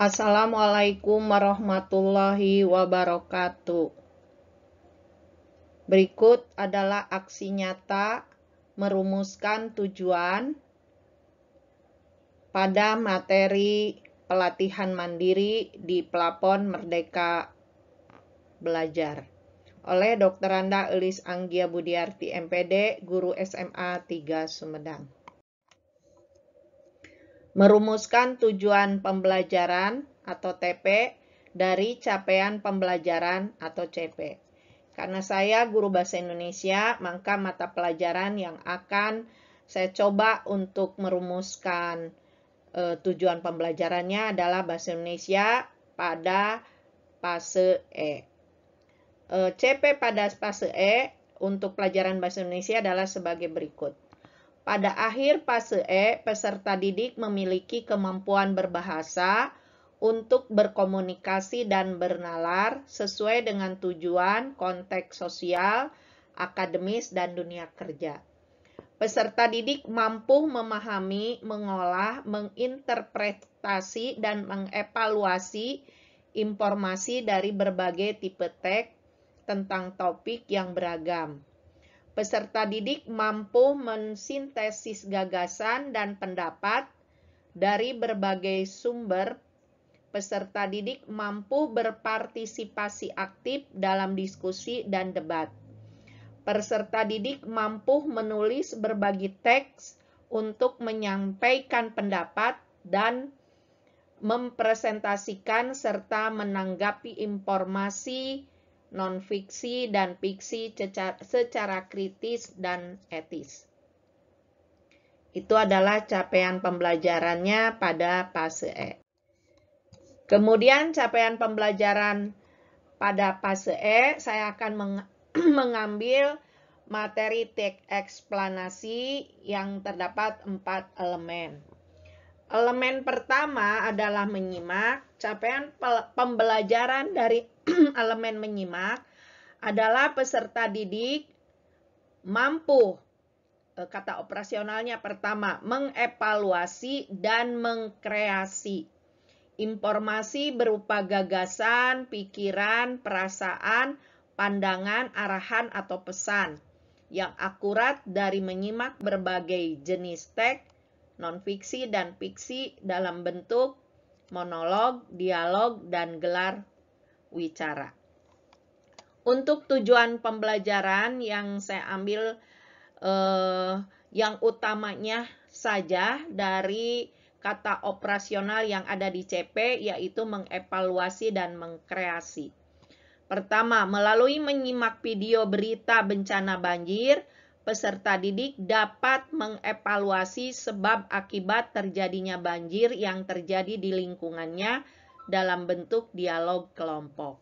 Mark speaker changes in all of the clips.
Speaker 1: Assalamualaikum warahmatullahi wabarakatuh. Berikut adalah aksi nyata merumuskan tujuan pada materi pelatihan mandiri di Pelapon Merdeka Belajar oleh Dr. Randa Elis Anggia Budiarti MPD, Guru SMA 3 Sumedang. Merumuskan tujuan pembelajaran atau TP dari capaian pembelajaran atau CP. Karena saya guru bahasa Indonesia, maka mata pelajaran yang akan saya coba untuk merumuskan tujuan pembelajarannya adalah bahasa Indonesia pada fase E. CP pada fase E untuk pelajaran bahasa Indonesia adalah sebagai berikut. Pada akhir fase E, peserta didik memiliki kemampuan berbahasa untuk berkomunikasi dan bernalar sesuai dengan tujuan, konteks sosial, akademis, dan dunia kerja. Peserta didik mampu memahami, mengolah, menginterpretasi, dan mengevaluasi informasi dari berbagai tipe teks tentang topik yang beragam. Peserta didik mampu mensintesis gagasan dan pendapat dari berbagai sumber. Peserta didik mampu berpartisipasi aktif dalam diskusi dan debat. Peserta didik mampu menulis berbagi teks untuk menyampaikan pendapat dan mempresentasikan serta menanggapi informasi non-fiksi dan fiksi secara kritis dan etis. Itu adalah capaian pembelajarannya pada fase E. Kemudian capaian pembelajaran pada fase E, saya akan mengambil materi teks eksplanasi yang terdapat 4 elemen. Elemen pertama adalah menyimak. Capaian pembelajaran dari elemen menyimak adalah peserta didik mampu, kata operasionalnya pertama, mengevaluasi dan mengkreasi informasi berupa gagasan, pikiran, perasaan, pandangan, arahan, atau pesan yang akurat dari menyimak berbagai jenis teks, non-fiksi dan fiksi dalam bentuk monolog, dialog, dan gelar wicara. Untuk tujuan pembelajaran yang saya ambil yang utamanya saja dari kata operasional yang ada di CP, yaitu mengevaluasi dan mengkreasi. Pertama, melalui menyimak video berita bencana banjir, peserta didik dapat mengevaluasi sebab akibat terjadinya banjir yang terjadi di lingkungannya dalam bentuk dialog kelompok.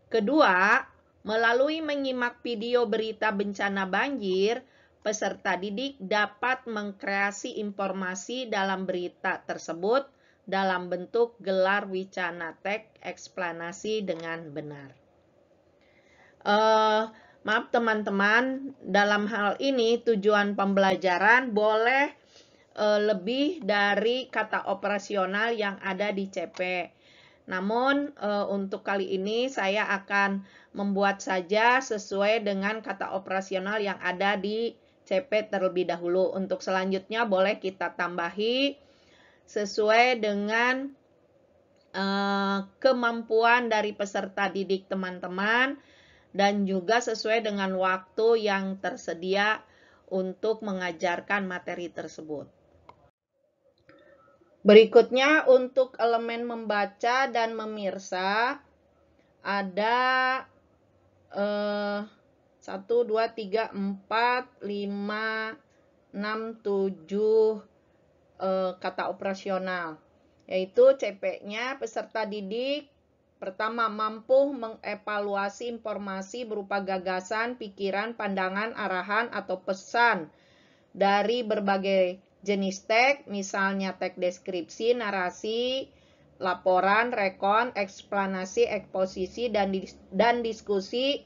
Speaker 1: Kedua, melalui menyimak video berita bencana banjir, peserta didik dapat mengkreasi informasi dalam berita tersebut dalam bentuk gelar wicana teks eksplanasi dengan benar. Maaf teman-teman, dalam hal ini tujuan pembelajaran boleh lebih dari kata operasional yang ada di CP. Namun untuk kali ini saya akan membuat saja sesuai dengan kata operasional yang ada di CP terlebih dahulu. Untuk selanjutnya boleh kita tambahi sesuai dengan kemampuan dari peserta didik teman-teman dan juga sesuai dengan waktu yang tersedia untuk mengajarkan materi tersebut. Berikutnya untuk elemen membaca dan memirsa ada 1, 2, 3, 4, 5, 6, 7 kata operasional, yaitu CP-nya peserta didik pertama mampu mengevaluasi informasi berupa gagasan, pikiran, pandangan, arahan, atau pesan dari berbagai jenis teks, misalnya teks deskripsi, narasi, laporan, rekon, eksplanasi, eksposisi, dan diskusi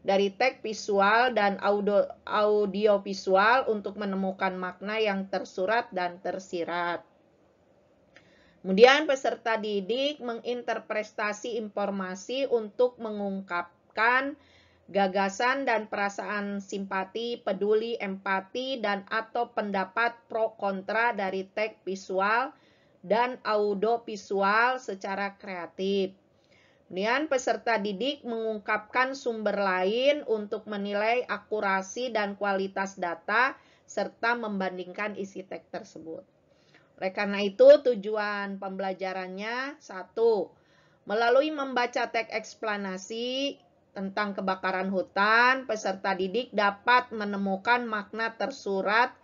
Speaker 1: dari teks visual dan audio visual untuk menemukan makna yang tersurat dan tersirat. Kemudian peserta didik menginterpretasi informasi untuk mengungkapkan gagasan dan perasaan simpati, peduli, empati, dan atau pendapat pro kontra dari teks visual dan audiovisual secara kreatif. Kemudian peserta didik mengungkapkan sumber lain untuk menilai akurasi dan kualitas data serta membandingkan isi teks tersebut. Oleh karena itu, tujuan pembelajarannya 1. Melalui membaca teks eksplanasi tentang kebakaran hutan, peserta didik dapat menemukan makna tersurat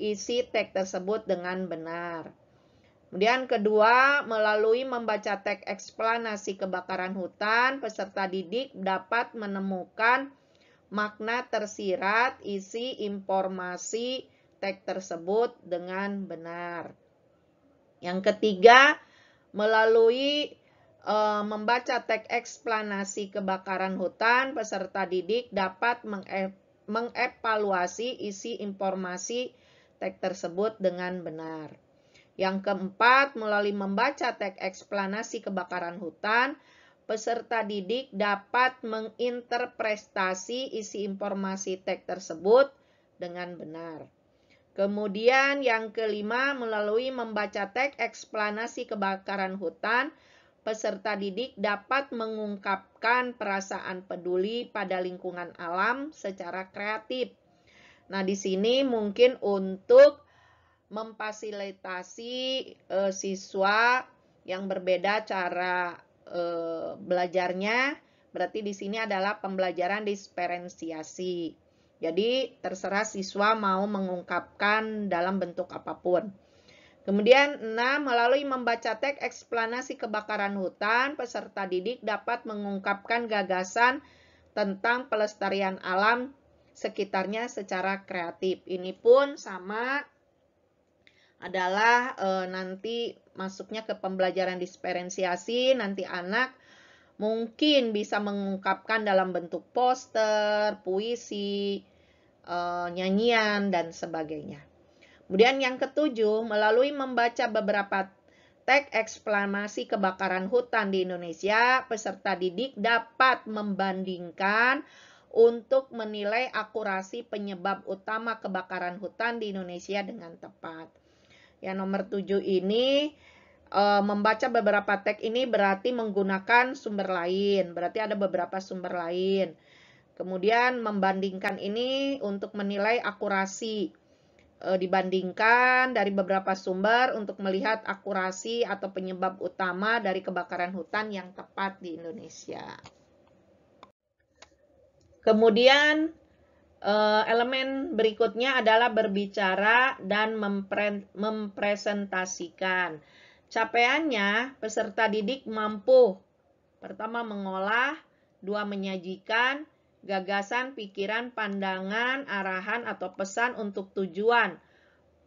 Speaker 1: isi teks tersebut dengan benar. Kemudian kedua, melalui membaca teks eksplanasi kebakaran hutan, peserta didik dapat menemukan makna tersirat isi informasi teks tersebut dengan benar. Yang ketiga, melalui membaca teks eksplanasi kebakaran hutan, peserta didik dapat mengevaluasi isi informasi teks tersebut dengan benar. Yang keempat, melalui membaca teks eksplanasi kebakaran hutan, peserta didik dapat menginterpretasi isi informasi teks tersebut dengan benar. Kemudian yang kelima, melalui membaca teks eksplanasi kebakaran hutan, peserta didik dapat mengungkapkan perasaan peduli pada lingkungan alam secara kreatif. Nah, di sini mungkin untuk memfasilitasi siswa yang berbeda cara belajarnya, berarti di sini adalah pembelajaran diferensiasi. Jadi terserah siswa mau mengungkapkan dalam bentuk apapun. Kemudian 6, melalui membaca teks eksplanasi kebakaran hutan, peserta didik dapat mengungkapkan gagasan tentang pelestarian alam sekitarnya secara kreatif. Ini pun sama adalah nanti masuknya ke pembelajaran diferensiasi, nanti anak mungkin bisa mengungkapkan dalam bentuk poster, puisi, nyanyian, dan sebagainya. Kemudian yang ketujuh, melalui membaca beberapa teks eksplanasi kebakaran hutan di Indonesia, peserta didik dapat membandingkan untuk menilai akurasi penyebab utama kebakaran hutan di Indonesia dengan tepat. Yang nomor 7 ini, membaca beberapa teks ini berarti menggunakan sumber lain, berarti ada beberapa sumber lain. Kemudian membandingkan ini untuk menilai akurasi, dibandingkan dari beberapa sumber untuk melihat akurasi atau penyebab utama dari kebakaran hutan yang tepat di Indonesia. Kemudian elemen berikutnya adalah berbicara dan mempresentasikan. Capaiannya, peserta didik mampu pertama mengolah, 2 menyajikan gagasan, pikiran, pandangan, arahan atau pesan untuk tujuan,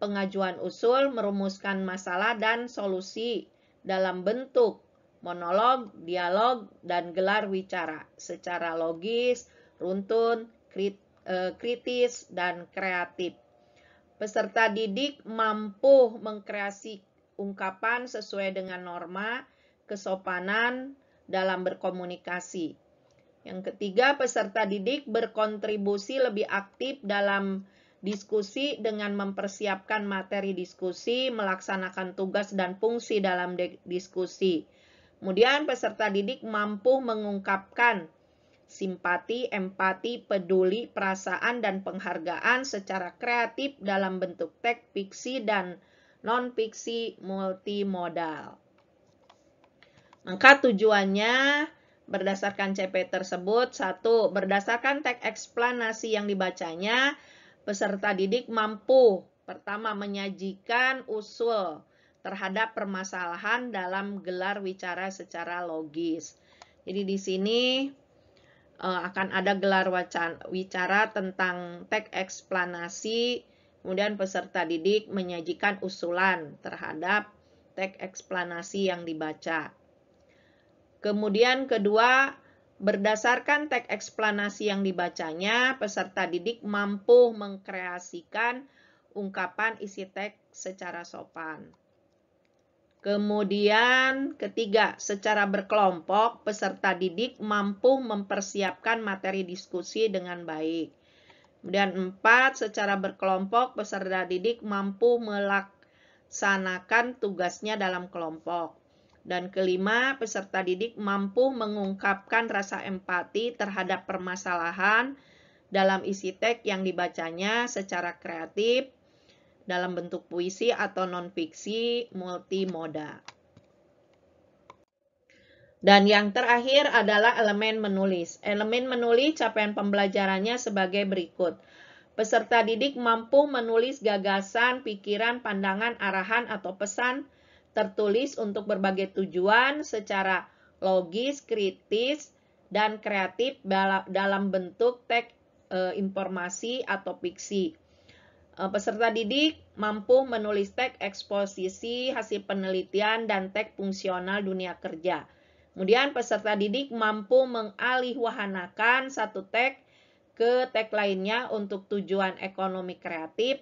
Speaker 1: pengajuan usul, merumuskan masalah dan solusi dalam bentuk monolog, dialog, dan gelar wicara secara logis, runtun, kritis, dan kreatif. Peserta didik mampu mengkreasi ungkapan sesuai dengan norma kesopanan dalam berkomunikasi. Yang ketiga, peserta didik berkontribusi lebih aktif dalam diskusi dengan mempersiapkan materi diskusi, melaksanakan tugas dan fungsi dalam diskusi. Kemudian peserta didik mampu mengungkapkan simpati, empati, peduli, perasaan, dan penghargaan secara kreatif dalam bentuk teks fiksi dan non-fiksi multimodal. Maka tujuannya berdasarkan CP tersebut, 1. Berdasarkan teks eksplanasi yang dibacanya, peserta didik mampu pertama menyajikan usul terhadap permasalahan dalam gelar wicara secara logis. Jadi di sini akan ada gelar wicara tentang teks eksplanasi, kemudian peserta didik menyajikan usulan terhadap teks eksplanasi yang dibaca. Kemudian kedua, berdasarkan teks eksplanasi yang dibacanya, peserta didik mampu mengkreasikan ungkapan isi teks secara sopan. Kemudian ketiga, secara berkelompok, peserta didik mampu mempersiapkan materi diskusi dengan baik. Kemudian 4, secara berkelompok, peserta didik mampu melaksanakan tugasnya dalam kelompok. Dan kelima, peserta didik mampu mengungkapkan rasa empati terhadap permasalahan dalam isi teks yang dibacanya secara kreatif, dalam bentuk puisi atau non-fiksi multimoda. Dan yang terakhir adalah elemen menulis. Elemen menulis capaian pembelajarannya sebagai berikut. Peserta didik mampu menulis gagasan, pikiran, pandangan, arahan, atau pesan tertulis untuk berbagai tujuan secara logis, kritis, dan kreatif dalam bentuk teks informasi atau fiksi. Peserta didik mampu menulis teks eksposisi, hasil penelitian, dan teks fungsional dunia kerja. Kemudian peserta didik mampu mengalihwahanakan satu teks ke teks lainnya untuk tujuan ekonomi kreatif.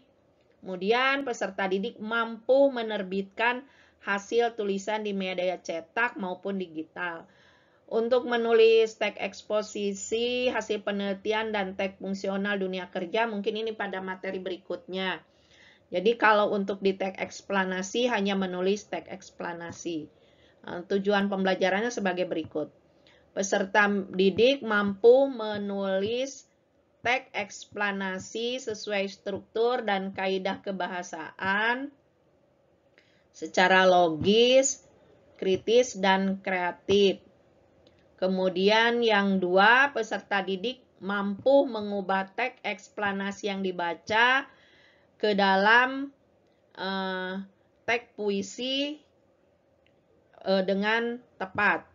Speaker 1: Kemudian peserta didik mampu menerbitkan hasil tulisan di media cetak maupun digital. Untuk menulis teks eksposisi, hasil penelitian, dan teks fungsional dunia kerja, mungkin ini pada materi berikutnya. Jadi kalau untuk di teks eksplanasi hanya menulis teks eksplanasi. Tujuan pembelajarannya sebagai berikut. Peserta didik mampu menulis teks eksplanasi sesuai struktur dan kaidah kebahasaan secara logis, kritis, dan kreatif. Kemudian yang 2, peserta didik mampu mengubah teks eksplanasi yang dibaca ke dalam teks puisi dengan tepat.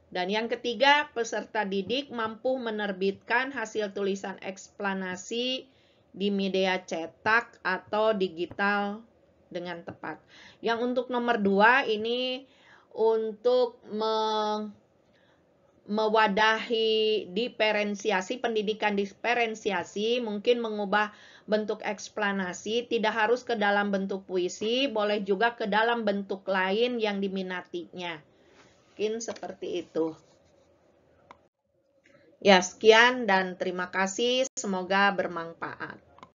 Speaker 1: Dan yang ketiga, peserta didik mampu menerbitkan hasil tulisan eksplanasi di media cetak atau digital dengan tepat. Yang untuk nomor 2 ini untuk mewadahi diferensiasi, pendidikan diferensiasi, mungkin mengubah bentuk eksplanasi, tidak harus ke dalam bentuk puisi, boleh juga ke dalam bentuk lain yang diminatinya. Mungkin seperti itu. Ya, sekian dan terima kasih, semoga bermanfaat.